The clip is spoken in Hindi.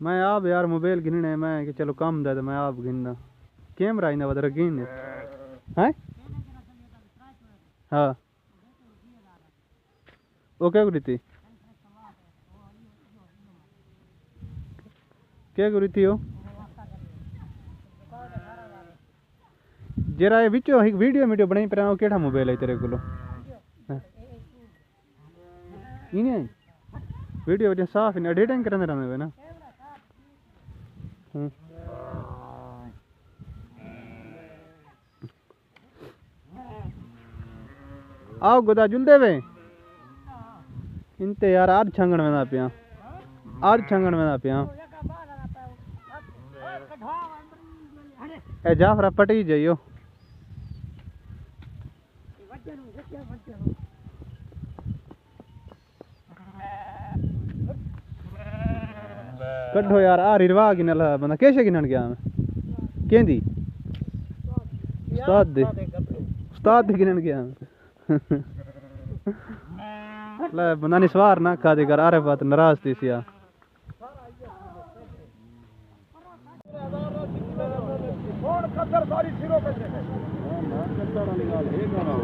मैं आप यार मोबाइल गिनने मैं कि चलो कम दे तो मैं आप गिनना कैमरा इना बदर गिन हैं हाँ वो क्या करी थी क्या करी थी वो जरा ये बिचो एक वीडियो बनाई पर वो केड़ा मोबाइल है तेरे को इन्हें वीडियो वजह साफ इन एडिटिंग करने रहने वे ना आओ गोदा जुलदे वे इनते यार आज छंगण में ना पिया आज छंगण में ना पिया ए जाफरा पटी जाइयो कड्ढो यार आ रिरवा गिनल बंदा कैसे गिनन गया मैं केंदी उस्ताद दे गिनन गया ले बंदा ने सवार ना खा दे कर आरे बात नाराज थी सिया कौन खतर सारी सिरो पे ना खतर वाली गाल है गाना